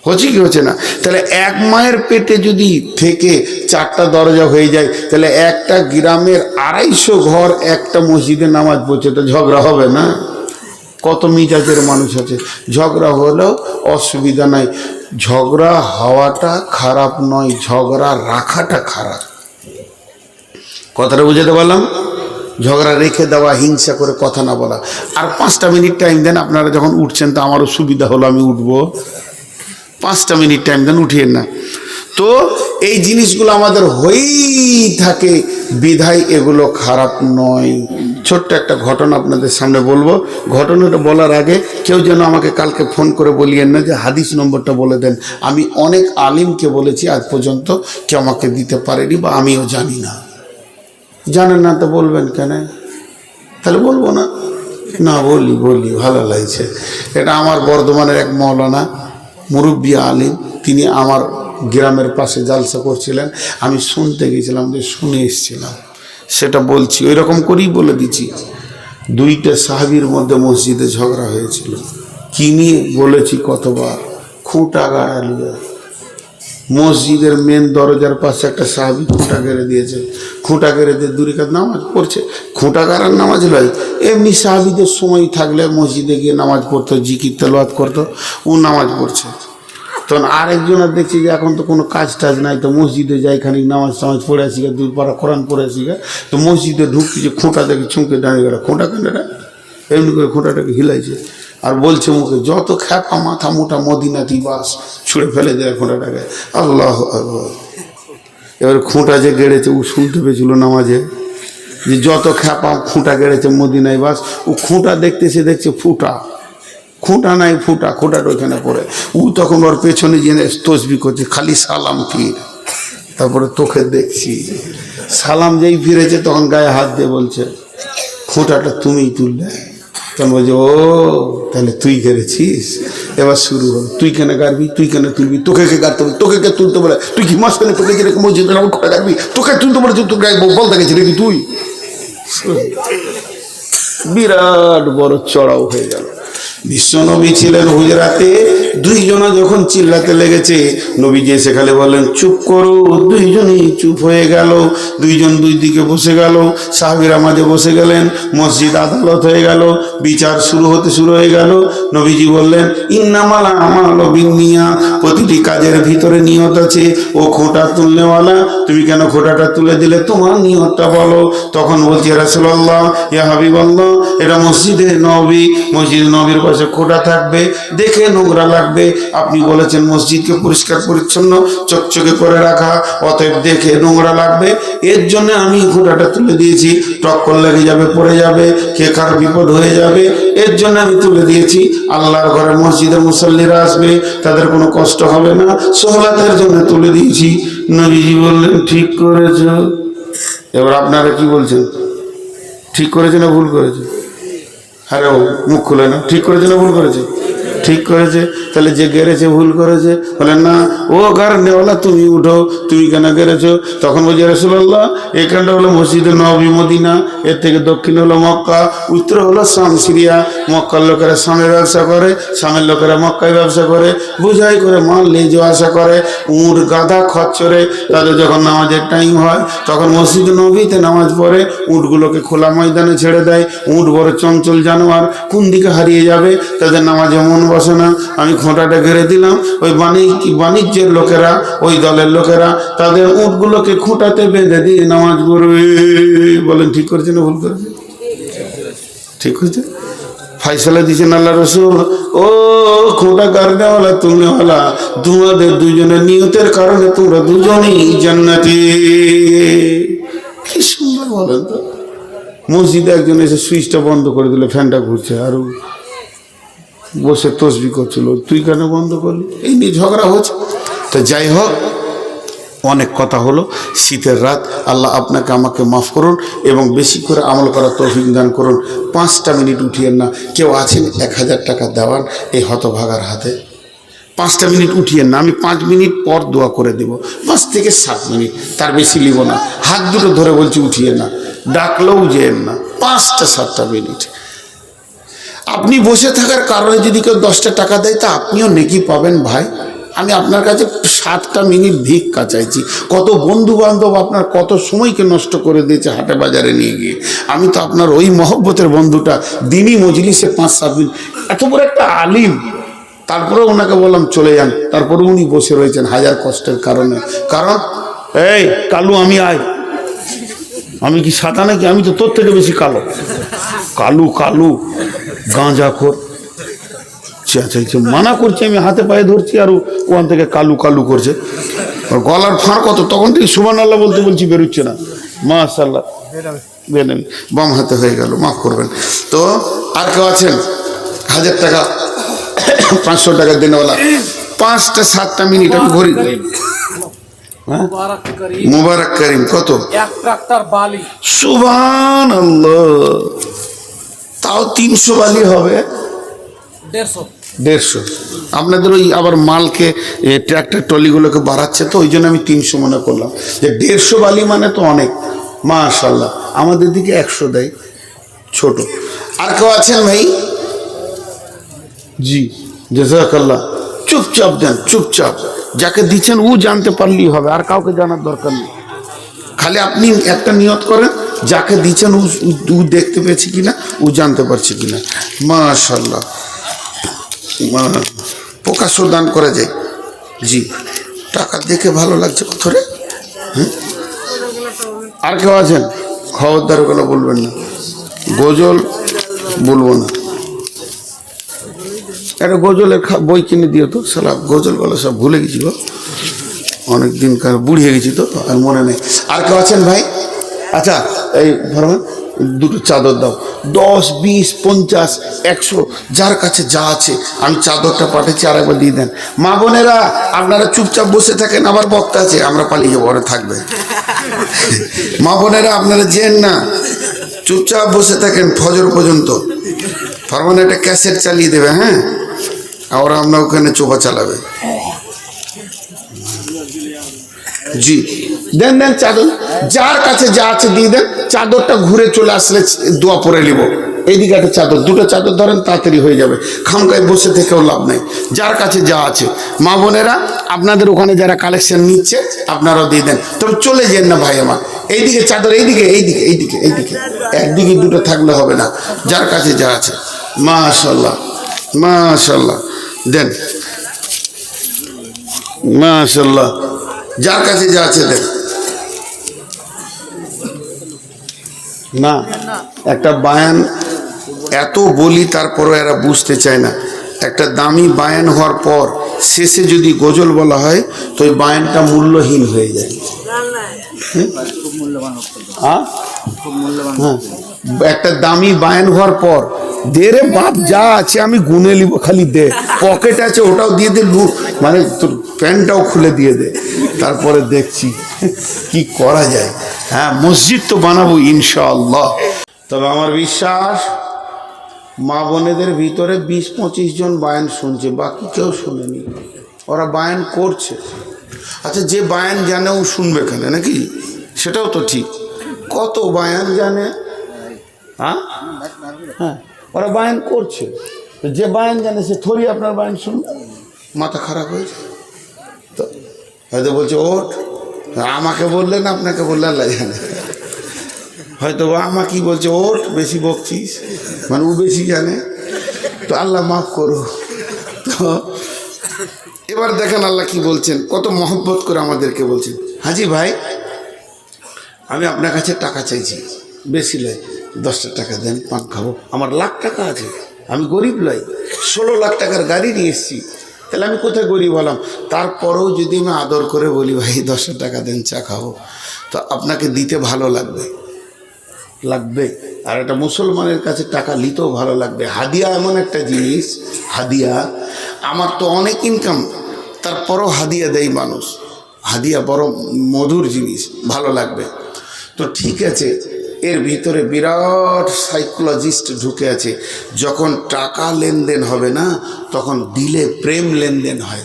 হচ্ছে কি হচ্ছে না? তাহলে এক মায়ের পেটে যদি থেকে 4টা দরজা হয়ে যায়, তাহলে একটা গ্রামের 250 ঘর একটা মসজিদে নামাজ পড়ছে, তো ঝগড়া হবে না? কত মিজাজের মানুষ আছে, ঝগড়া হলেও অসুবিধা নাই। ঝগড়া হওয়াটা খারাপ নয়, ঝগড়া রাখাটা খারাপ। কথাটা বুঝাতে পারলাম? ঝগড়া রেখে দেওয়া, হিংসা করে কথা না বলা। আর 5টা মিনিট টাইম দেন, আপনারা যখন উঠছেন তো আমারও সুবিধা হলো, আমি উঠবো। 5টা মিনিট টাইম দেন, উঠিয়েন না। তো এই জিনিসগুলো আমাদের হয়েই থাকে, বিধায় এগুলো খারাপ নয়। ছোট্ট একটা ঘটনা আপনাদের সামনে বলবো। ঘটনাটা বলার আগে কেউ যেন আমাকে কালকে ফোন করে বলিয়েন না যে হাদিস নম্বরটা বলে দেন। আমি অনেক আলিমকে বলেছি, আজ পর্যন্ত কেউ আমাকে দিতে পারেনি, বা আমিও জানি না। জানেন না তো বলবেন কেন? তাহলে বলবো না? না বলি, ভালো লাগছে। এটা আমার বর্ধমানের এক মৌলানা মুরব্বী আলিম, তিনি আমার গ্রামের পাশে জালসা করছিলেন, আমি শুনতে গেছিলাম, যে শুনে এসেছিলাম, সেটা বলছি। ওই রকম করেই বলে দিচ্ছি। 2টা সাহাবীর মধ্যে মসজিদে ঝগড়া হয়েছিল। কি নিয়ে বলেছি কতবার? খুঁটা গাড়া নিয়ে। মসজিদের মেন দরজার পাশে একটা সাহাবী খুঁটা গেড়ে দিয়েছে। খুঁটা গেড়ে দিয়ে 2 রাকাত নামাজ পড়ছে। খুঁটা গাড়ার নামাজ নয়, এমনি সাহাবীদের সময় থাকলে মসজিদে গিয়ে নামাজ পড়তো, জিকির তেলাওয়াত করতো, ও নামাজ পড়ছে। তখন আরেকজনের দেখছি যে এখন তো কোনো কাজ টাজ নাই, তো মসজিদে যাই, খানিক নামাজ টামাজ পড়ে আসি, 2 পারা কোরআন পড়ে আসি। তো মসজিদে ঢুকছি, যে খুঁটা দেখে চুমকে দাঁড়িয়ে গেল। খুঁটা কেনটা এমনি করে খুঁটাটাকে হিলাইছে, আর বলছে মুখে, যত খ্যাপা মাথা মোটা মদিনাতি বাস, ছুঁড়ে ফেলে দেয় খুঁটাটাকে। আল্লাহ আকবার। এবার খুঁটা যে গেড়েছে, ও শুনতে পেয়েছিল নামাজে, যে যত খ্যাপা খুঁটা গেড়েছে মদিনায় বাস। ও খুঁটা দেখতেছে, দেখছে ফুটা, খুঁটা নাই ফুটা, খুঁটাটা ওইখানে পড়ে। ও তখন ওর পেছনে জেনে তসবি করছে, খালি সালাম ফির। তারপরে তোকে দেখছি সালাম যেই ফিরেছে, তখন গায়ে হাত দিয়ে বলছে, খুঁটাটা তুমিই তুললে। তখন বলছে ও তাহলে তুই গেড়েছিস, এবার শুরু হবে, তুই কেন গাড়বি, তুই কেন তুলবি, তোকে কে গাড়তে বলে, তোকে কে তুলতে বলে, তুই কি মাঝখানে তোকে যেরকম ঘরে গাড়বি, তোকে তুলতে বলে, তুই বলতে গেছি নাকি তুই। বিরাট বড় চড়াও হয়ে গেল। বিশ্বনবী ছিলেন হুজরাতে, দুইজনা যখন চিল্লাতে লেগেছে নবীজি সেখানে বললেন চুপ করো, দুইজনই চুপ হয়ে গেল, দুইজন দুই দিকে বসে গেল, সাহাবীরা মাঝে বসে গেলেন, মসজিদ আদালত হয়ে গেল, বিচার শুরু হয়ে গেল। নবীজি বললেন ইন্নামাল আমালু বিন্নিয়াত, প্রতিটি কাজের ভিতরে নিয়ত আছে, ও খোঁটা তুলনেওয়ালা তুমি কেন খোঁটাটা তুলে দিলে, তোমার নিয়তটা বলো। তখন বলছি রাসূলুল্লাহ ইয়া হাবিবাল্লাহ, এটা মসজিদে নবী, মসজিদে নবীর পাশে খোঁটা থাকবে, দেখে নোংরা লাগবে, আপনি বলেছেন মসজিদকে পরিষ্কার পরিচ্ছন্ন চকচকে করে রাখা, অতএব দেখে নোংরা লাগবে, এর জন্য আমি খোঁটাটা তুলে দিয়েছি, টক্কর লেগে যাবে, পড়ে যাবে, কে কার বিপদ হয়ে যাবে, এর জন্য আমি তুলে দিয়েছি। আল্লাহর ঘরে মসজিদের মুসল্লিরা আসবে, তাদের কোনো কষ্ট হবে না, সোহলাতের জন্য তুলে দিয়েছি। নবীজি বললেন ঠিক করেছ। এবার আপনারা কি বলছেন, ঠিক করেছে না ভুল করেছে? আরে ও মুখ খুলে না, ঠিক করেছে না ভুল করেছে? ঠিক করেছে। তাহলে যে গেড়েছে ভুল করেছে। বলেন না ও গাড়নেওয়ালা তুমি উঠো, তুমি কেন গেড়েছো? তখন বলছি রাসূলুল্লাহ এখানটা হলো মসজিদে নবী মদিনা, এর থেকে দক্ষিণে হলো মক্কা, উত্তরে হলো শাম সিরিয়া। মক্কার লোকেরা শামের ব্যবসা করে, শামের লোকেরা মক্কায় ব্যবসা করে, বুঝাই করে মাল নিয়ে যাওয়া আসা করে, উঁট গাধা খচ্চরে, তাদের যখন নামাজের টাইম হয় তখন মসজিদে নবীতে নামাজ পড়ে, উঁটগুলোকে খোলা ময়দানে ছেড়ে দেয়। উঁট বড় চঞ্চল জানোয়ার, কোন দিকে হারিয়ে যাবে, তাদের নামাজে মন বসে না। আমি খোঁটাটা ঘিরে দিলাম, ওই বাণিজ্যের লোকেরা, ওই দলের লোকেরা তাদের উঁটগুলোকে খোঁটাতে বেঁধে দিয়ে নামাজ পড়বে। বলেন ঠিক করেছে না ভুল করেছে? ঠিক হয়েছে। ফাইসালা দিয়েছেন আল্লাহ রসুল, ও খোঁটা গাড়নেওয়ালা তুলনেওয়ালা, তোমাদের দুজনের নিয়তের কারণে তোমরা দুজনেই জান্নাতি। কি সুন্দর বলেন তো। মসজিদে একজন এসে সুইচটা বন্ধ করে দিল, ফ্যানটা ঘুরছে, আর বসে তসবি করছিল, তুই কেন বন্ধ করলি, এই নিয়ে ঝগড়া হচ্ছে। তো যাই হোক, অনেক কথা হলো। শীতের রাত, আল্লাহ আপনাকে আমাকে মাফ করুন এবং বেশি করে আমল করার তৌফিক দান করুন। 5টা মিনিট উঠিয়েন না। কেউ আছেন 1000 টাকা দেওয়ান এই হতভাগার হাতে? 5টা মিনিট উঠিয়েন না, আমি 5 মিনিট পর দোয়া করে দেব, 5 থেকে 7 মিনিট, তার বেশি নিব না। হাত দুটো ধরে বলছি উঠিয়ে না, ডাকলেও যেন না, 5টা 7টা মিনিট। আপনি বসে থাকার কারণে যদি কেউ 10টা টাকা দেয় তা আপনিও নেকি পাবেন ভাই। আমি আপনার কাছে 7টা মিনিট ভিক্ষা চাইছি। কত বন্ধু বান্ধব আপনার কত সময়কে নষ্ট করে দিয়েছে হাটে বাজারে নিয়ে গিয়ে। আমি তো আপনার ওই মহব্বতের বন্ধুটা, দিনই মজলিসে 5-7 মিনিট, এত বড় একটা আলিম, তারপরে ওনাকে বললাম চলে যান, তারপরে উনি বসে রয়েছেন হাজার কষ্টের কারণে। কারণ এই কালু আমি আয়, আমি কি সাদা নাকি? আমি তো তোর থেকে বেশি কালো। কালু কালু গাঁজাখোর চেঁচাইছে, মানা করছি, আমি হাতে পায়ে ধরছি আর ওখান থেকে কালু কালু করছে। গলার ফাঁড় কত, তখন থেকে সুবহানাল্লাহ বলতে বলছি, বেরোচ্ছে না। মাশাআল্লাহ, বেনামি বাম হাতে হয়ে গেল, মাফ করবেন। তো আর কেউ আছেন 1000 টাকা 500 টাকা দেনেওয়ালা? 5টা 7টা মিনিট আমি ঘড়ি। মুবারক করিম কত? 1 ট্রাক্টর বালি। সুবহানাল্লাহ, তাও 300 বালি হবে। 150। আপনাদের ওই আবার মালকে ট্র্যাক্টর ট্রলিগুলোকে বাড়াচ্ছে, তো ওই জন্য আমি 300 মনে করলাম, যে 150 বালি মানে তো অনেক। মাশাআল্লাহ, আমাদের দিকে 100 দেয়, ছোট। আর কেউ আছেন ভাই? জি জাযাকাল্লাহ। চুপচাপ দেন, চুপচাপ, যাকে দিচ্ছেন ও জানতে পারলেই হবে, আর কাউকে জানার দরকার নেই। খালি আপনি একটা নিয়ত করেন, যাকে দিচ্ছেন ও দেখতে পেয়েছে কিনা, ও জানতে পারছে কিনা। মাশাআল্লাহ, প্রকাশ্য দান করা যায়। জি, টাকা দেখে ভালো লাগছে কত রে। আর কেউ আছেন? খবরদার ওগুলো বলবেন না, গজল বলবো না। একটা গজলের বই কিনে দিও তো, সালা গজলগুলো সব ভুলে গেছি গো, অনেক দিনকার বুড়িয়ে গেছি তো আর মনে নেই। আর কেউ আছেন ভাই? আচ্ছা, এই ধরবেন, 2টো চাদর দাও, 10, 20, 50, 100, যার কাছে যা আছে। আমি চাদরটা পাঠাচ্ছি, আর একবার দিয়ে দেন। মা বোনেরা আপনারা চুপচাপ বসে থাকেন, আবার বক্তা আছে, আমরা পালিয়ে যাবো, ওরা থাকবে। মা বোনেরা আপনারা যেন না, চুপচাপ বসে থাকেন ফজর পর্যন্ত। ফারমান একটা ক্যাসেট চালিয়ে দেবে, হ্যাঁ, আর আমরা ওখানে চোপা চালাবে। জি দেন দেন চাদর, যার কাছে যা আছে দিয়ে দেন। চাদরটা ঘুরে চলে আসলে দোয়া পরে নিব। এইদিকে একটা চাদর, দুটো চাদর ধরেন, তাড়াতাড়ি হয়ে যাবে, খামকায় বসে থেকেও লাভ নেই। যার কাছে যা আছে, মা বোনেরা আপনাদের ওখানে যারা কালেকশন নিচ্ছে আপনারাও দিয়ে দেন, তবে চলে যেন না ভাই আমার। এইদিকে চাদর, এইদিকে এইদিকে এইদিকে এইদিকে, একদিকে দুটো থাকলে হবে না। যার কাছে যা আছে, মাশাআল্লাহ মাশাআল্লাহ, দেন মাশাআল্লাহ, যার কাছে যা আছে দেন। না একটা বায়ান এত বলি তারপরও এরা বুঝতে চায় না। একটা দামি বায়ান হওয়ার পর শেষে যদি গজল বলা হয় তো ওই বায়ানটা মূল্যহীন হয়ে যায়। হ্যাঁ, একটা দামি বায়ান হওয়ার পর দে রে বাপ, যা আছে আমি গুনে নিব, খালি দে, পকেট আছে ওটাও দিয়ে দে, লুক মানে তোর প্যান্টটাও খুলে দিয়ে দে, তারপরে দেখছি কি করা যায়। হ্যাঁ, মসজিদ তো বানাবো ইনশাআল্লাহ। তবে আমার বিশ্বাস মা বোনেদের ভিতরে 20-25 জন বায়ান শুনছে, বাকি কেউ শুনেনি, ওরা বায়ান করছে। আচ্ছা, যে বায়ান জানে ও শুনবে কেন নাকি? সেটাও তো ঠিক, কত বায়ান জানে। হ্যাঁ হ্যাঁ, ওরা বায়ান করছে, যে বায়ান জানে সে থরি আপনার বায়ান শুনবে, মাথা খারাপ হয়েছে তো। হয়তো বলছে ওঠ, আমাকে বললেন আপনাকে বললে আল্লাহ জানে, হয়তো আমাকেই বলছে ওঠ, বেশি বকছিস, মানে ও বেশি জানে, তো আল্লাহ মাফ করো। তো এবার দেখেন আল্লাহ কি বলছেন, কত মহব্বত করে আমাদেরকে বলছেন, হাজি ভাই আমি আপনার কাছে টাকা চাইছি, বেশি লয়, 10টা টাকা দেন, পান খাবো। আমার লাখ টাকা আছে, আমি গরিব লয়, 16 লাখ টাকার গাড়ি নিয়ে এসেছি, তাহলে আমি কোথায় গরিব হলাম? তারপরেও যদি আমি আদর করে বলি ভাই 10টা টাকা দেন, চা খাবো, তো আপনাকে দিতে ভালো লাগবে, লাগবে। আর একটা মুসলমানের কাছে টাকা নিতেও ভালো লাগবে। হাদিয়া এমন একটা জিনিস, হাদিয়া, আমার তো অনেক ইনকাম, তারপরও হাদিয়া দেয় মানুষ, হাদিয়া বড় মধুর জিনিস, ভালো লাগবে। তো ঠিক আছে, এর ভিতরে বিরাট সাইকোলজিস্ট ঢুকে আছে। যখন টাকা লেনদেন হবে না, তখন দিলে প্রেম লেনদেন হয়,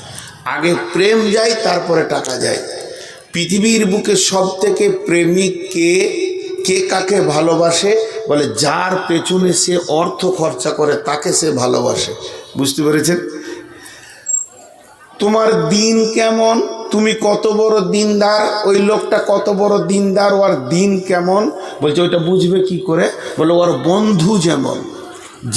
আগে প্রেম যায় তারপরে টাকা যায়। পৃথিবীর বুকে সব থেকে প্রেমিক কে, কে কাকে ভালোবাসে? বলে যার পেছনে সে অর্থ খরচা করে তাকে সে ভালোবাসে। বুঝতে পেরেছেন? তোমার দিন কেমন, তুমি কত বড় দিনদার, ওই লোকটা কত বড় দিনদার, ওর দিন কেমন, বলছে ওইটা বুঝবে কি করে? বলে ওর বন্ধু যেমন,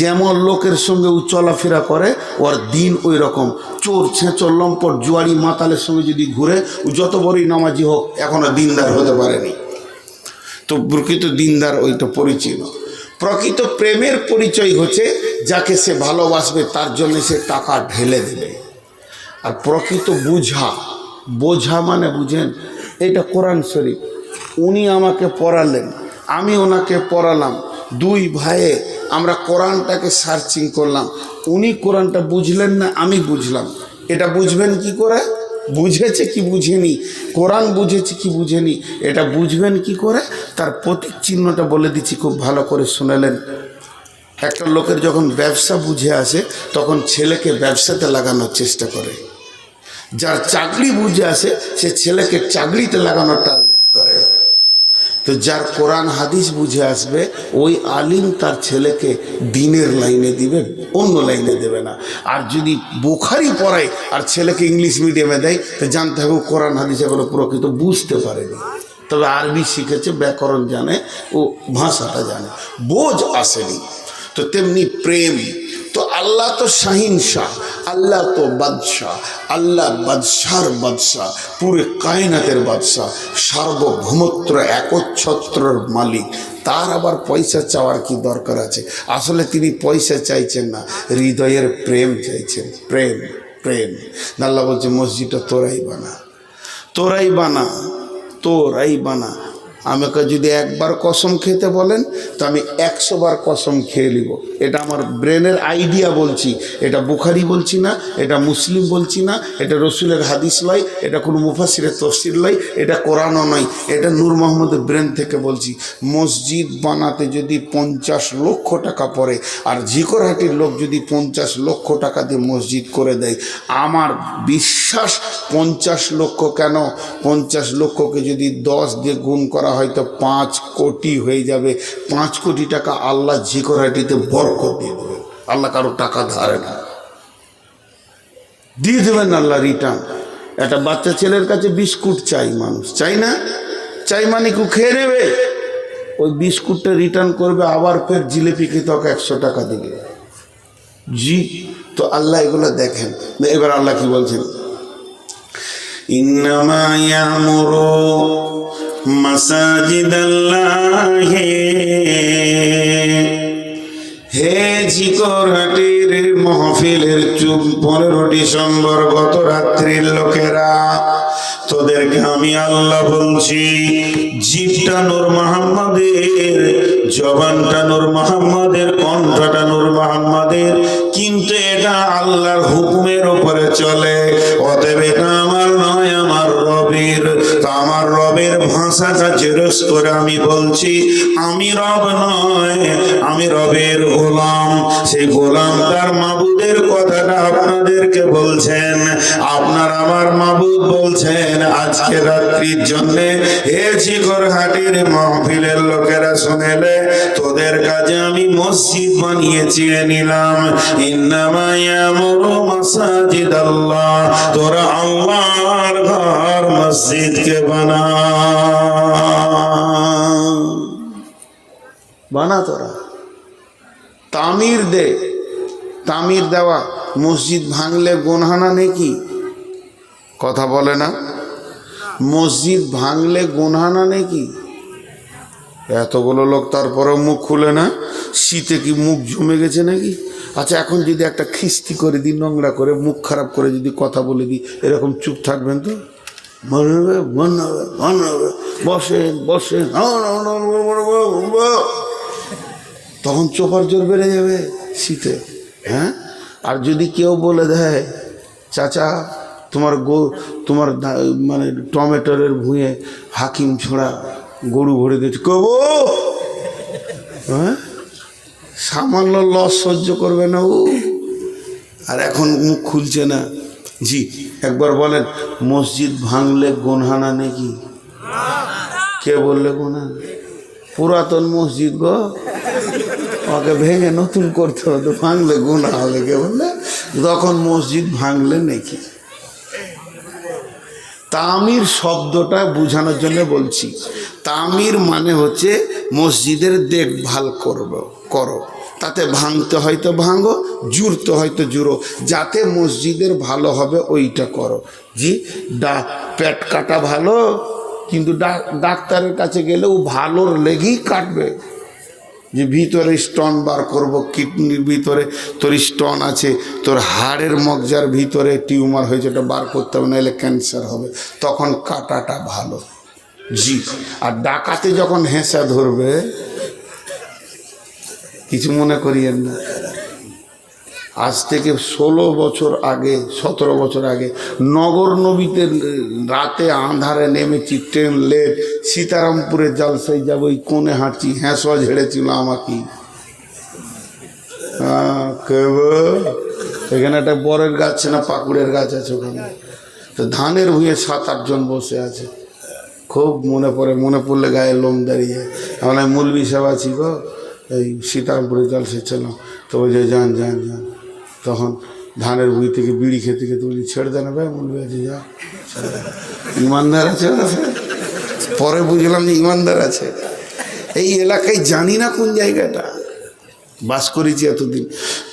যেমন লোকের সঙ্গে ও চলাফেরা করে, ওর দিন ওই রকম। চোর ছেঁচর লম্পট জুয়ারি মাতালের সঙ্গে যদি ঘুরে, ও যত বড়ই নামাজি হোক এখনো দিনদার হতে পারেনি। তো প্রকৃত দিনদার ওইটা পরিচয় না। প্রকৃত প্রেমের পরিচয় হচ্ছে যাকে সে ভালোবাসবে তার জন্য সে টাকা ঢেলে দেবে। আর প্রকৃত বুঝা, বোঝা মানে বুঝেন, এটা কোরআন শরীফ, উনি আমাকে পড়ালেন, আমি ওনাকে পড়ালাম, দুই ভাইয়ে আমরা কোরআনটাকে সার্চিং করলাম, উনি কোরআনটা বুঝলেন না, আমি বুঝলাম। এটা বুঝবেন কি করে? বুঝেছে কি বুঝেনি, কোরআন বুঝেছে কি বুঝেনি, এটা বুঝবেন কি করে? তার প্রতীক চিহ্নটা বলে দিচ্ছি, খুব ভালো করে শুনেলেন। একটা লোকের যখন ব্যবসা বুঝে আসে তখন ছেলেকে ব্যবসাতে লাগানোর চেষ্টা করে, যার চাকরি বুঝে আসে সে ছেলেকে চাকরিতে লাগানোর টার্গেট করে। তো যার কোরআন হাদিস বুঝে আসবে ওই আলিম তার ছেলেকে দিনের লাইনে দিবে, অন্য লাইনে দেবে না। আর যদি বুখারি পড়ায় আর ছেলেকে ইংলিশ মিডিয়ামে দেয়, তো জানতে হবে কোরআন হাদিস এগুলো প্রকৃত বুঝতে পারেনি, তবে আরবি শিখেছে, ব্যাকরণ জানে, ও ভাষাটা জানে, বোঝ আসেনি। তো তেমনি প্রেম, তো আল্লাহ তো শাহিন শাহ, আল্লাহ তো বাদশাহ, আল্লাহ বাদশার বাদশাহ, পুরো কায়নাতের বাদশাহ, সার্বভৌমত্র একচ্ছত্রর মালিক, তার আবার পয়সা চাওয়ার কি দরকার আছে? আসলে তিনি পয়সা চাইছেন না, হৃদয়ের প্রেম চাইছেন, প্রেম প্রেম। আল্লাহ বলছে মসজিদটা তোরাই বানা, তোরাই বানা, তোরাই বানা। আমাকে যদি একবার কসম খেতে বলেন তো আমি 100 বার কসম খেয়ে নিব। এটা আমার ব্রেনের আইডিয়া বলছি, এটা বুখারি বলছি না, এটা মুসলিম বলছি না, এটা রসুলের হাদিস নয়, এটা কোনো মুফাসসিরের তাফসীর নয়, এটা কোরআনও নয়, এটা নূর মোহাম্মদের ব্রেন থেকে বলছি। মসজিদ বানাতে যদি 50 লক্ষ টাকা পড়ে আর ঝিকরহাটির লোক যদি 50 লক্ষ টাকা দিয়ে মসজিদ করে দেয়, আমার বিশ্বাস 50 লক্ষ কেন, 50 লক্ষকে যদি 10 দিয়ে গুণ করা হয় তো 5 কোটি হয়ে যাবে। 5 কোটি টাকা আল্লাহ ঝিকরহাটিতে বরকত দিয়ে দেবেন। আল্লাহ কারো টাকা ধারে না, দিয়ে দেবেন আল্লাহ রিটার্ন। একটা বাচ্চা ছেলের কাছে বিস্কুট চাই, মানুষ চাই না, চাই মানে কেউ খেয়ে নেবে, ওই বিস্কুটটা রিটার্ন করবে, আবার ফের জিলিপি খেতে ওকে 100 টাকা দিবে। জি, তো আল্লাহ এগুলো দেখেন। এবার আল্লাহ কি বলছেন, ইন্নামা ইয়ামুরু মাসাজিদাল্লাহি, হে ঝিকরহাটির মাহফিলের 15 ডিসেম্বর গত রাত্রির লোকেরা, তোদেরকে আমি আল্লাহ বলছি, জিভটা নূর মুহাম্মাদের, জবানটা নূর মুহাম্মাদের, কণ্ঠটা নূর মুহাম্মাদের, কিন্তু এটা আল্লাহর হুকুমের উপরে চলে। অতএব এটা আমার নয়, আমার রবের। তো আমার রবের ভাষাটা জেরক্স করে আমি বলছি, আমি রব নয়, আমি রবের গোলাম। সেই গোলাম তার মাবুদের কথাটা আপনাদেরকে বলছেন, আপনার আমার মাবুদ বলছেন আজকে রাত্রির জন্য হে ঝিকরহাটির মাহফিলের লোকেরা শুনেলে, তোদের কাজে আমি মসজিদ বানিয়েছি নিলাম। ইন্নামা ইয়ামুরু মাসাজিদাল্লাহ, তোরা আল্লাহর ঘর মসজিদকে বানা, তোরা তামির দে। তামির দেওয়া, মসজিদ ভাঙলে গুনহানা নেকি? কথা বলে না, মসজিদ ভাঙলে গুনহানা নেকি? এতগুলো লোক তারপরেও মুখ খুলে না, শীতে কি মুখ জমে গেছে নাকি? আচ্ছা, এখন যদি একটা খিস্তি করে দিই, নোংরা করে, মুখ খারাপ করে যদি কথা বলে দিই, এরকম চুপ থাকবেন তো? বসেন বসেন, তখন চোপার জোর বেড়ে যাবে শীতে। হ্যাঁ, আর যদি কেউ বলে দেয়, চাচা তোমার মানে টমেটোরের ভুঁয়ে হাকিম ছোড়া গরু ভরে দিয়েছে, কব হ্যাঁ, সামান্য লস সহ্য করবে না ও, আর এখন মুখ খুলছে না। জি, একবার বলেন, মসজিদ ভাঙলে গুনহানা নাকি? কে বললে গুনহানা? পুরাতন মসজিদ গো, ওকে ভেঙে নতুন করতে হতো, ভাঙলে গুনাহ হবে। কে বললে? তখন মসজিদ ভাঙলে নাকি? তামির শব্দটা বোঝানোর জন্য বলছি। তামির মানে হচ্ছে মসজিদের দেখভাল করো, তাতে ভাঙতে হয়তো ভাঙো, জুড়তে হয়তো জুড়ো, যাতে মসজিদের ভালো হবে ওইটা করো। জি, পেট কাটা ভালো, কিন্তু ডাক্তারের কাছে গেলে ও ভালোর লেগেই কাটবে, যে ভিতরে স্টোন বার করব, কিডনির ভিতরে তোর স্টোন আছে, তোর হাড়ের মগজার ভিতরে টিউমার হয়েছে, ওটা বার করতে হবে, নাহলে ক্যান্সার হবে, তখন কাটাটা ভালো। জি, আর ডাকাতে যখন হেঁচা ধরবে, কিছু মনে করিয়েন না, আজ থেকে 16 বছর আগে, 17 বছর আগে নগর নবীতে রাতে আঁধারে নেমেছি, ট্রেন লেট, সীতারামপুরে জালসাই যাব, ওই কোণে হাঁটছি, হ্যাঁসা ঝেড়েছিল আমাকে। এখানে একটা বরের গাছ না পাকুড়ের গাছ আছে, ওখানে তো ধানের ভুঁয়ে 7-8 জন বসে আছে। খুব মনে পড়লে গায়ে লোম দাঁড়িয়ে। আমরা মৌলবি সাহেব আছি গো, এই সীতারামপুরে জালসাই ছিলাম, তো ওই যে যান, তখন ধানের ভুঁই থেকে বিড়ি খেতে বলি, ছেড়ে দেন ভাই, মৌলবি আছে, যা, ইমানদার আছে। পরে বুঝলাম যে ইমানদার আছে। এই এলাকায় জানি না কোন জায়গাটা, বাস করেছি এতদিন।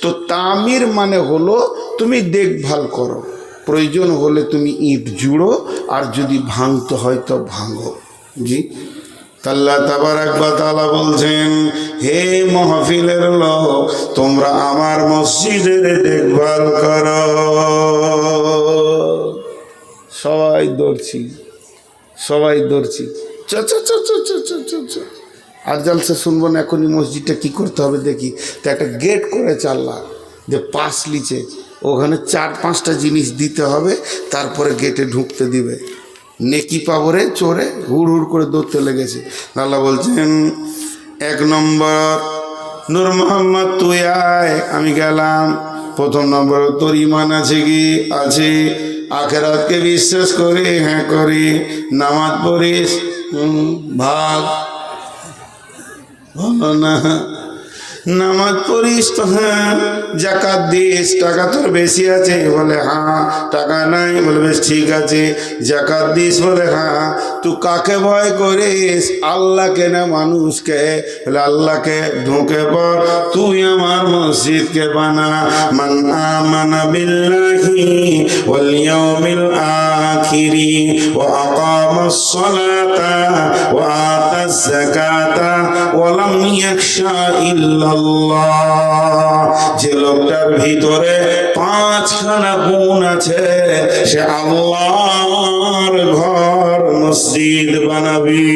তো তামির মানে হলো তুমি দেখভাল করো, প্রয়োজন হলে তুমি ইট জুড়ো, আর যদি ভাঙতে হয় তো ভাঙো। জি, আল্লাহ তাবারাক ওয়া তাআলা বলছেন, হে মাহফিলের লোক, তোমরা আমার মসজিদের দেখভাল করো। সবাই দৌড়ছি, আর জালসা শুনবো না, এখনই মসজিদটা কি করতে হবে দেখি। তো একটা গেট করে চাল্লা যে পাস লিচে, ওখানে 4-5টা জিনিস দিতে হবে, তারপরে গেটে ঢুকতে দিবে। নেকি পাবরে চোরে হুড় হুড় করে দৌড়তে লেগেছে। আল্লাহ বলছেন 1 নম্বর, নূর মোহাম্মদ তুই আয়, আমি গেলাম। 1ম নম্বর, তোর ইমান আছে কি? আছে। আখেরাতকে বিশ্বাস করি? হ্যাঁ করি। নামাজ পড়িস? ভাগ ভালো না। নামাজ পড়িস তো? হ্যাঁ। জাকাত দিস? টাকা তোর বেশি আছে? বলে হ্যাঁ। টাকা নাই? বলে বেশ ঠিক আছে। জাকাত দিস? বলে হ্যাঁ। তুই কাকে ভয় করিস, আল্লাহকে না মানুষকে? বলে আল্লাহকে। ঢুকে পড়, তুই আমার মসজিদকে বানা। মান আমানা বিল্লাহি ওয়াল ইয়াউমিল আখিরি ওয়া আকামাস সালাতা ওয়া আতাজ যাকাতা ওয়া লাম ইয়াখশা ইল্লাল্লাহ। যে লোকটার ভিতরে 5খানা গুণ আছে, সে আল্লাহর ঘর মসজিদ বানাবি।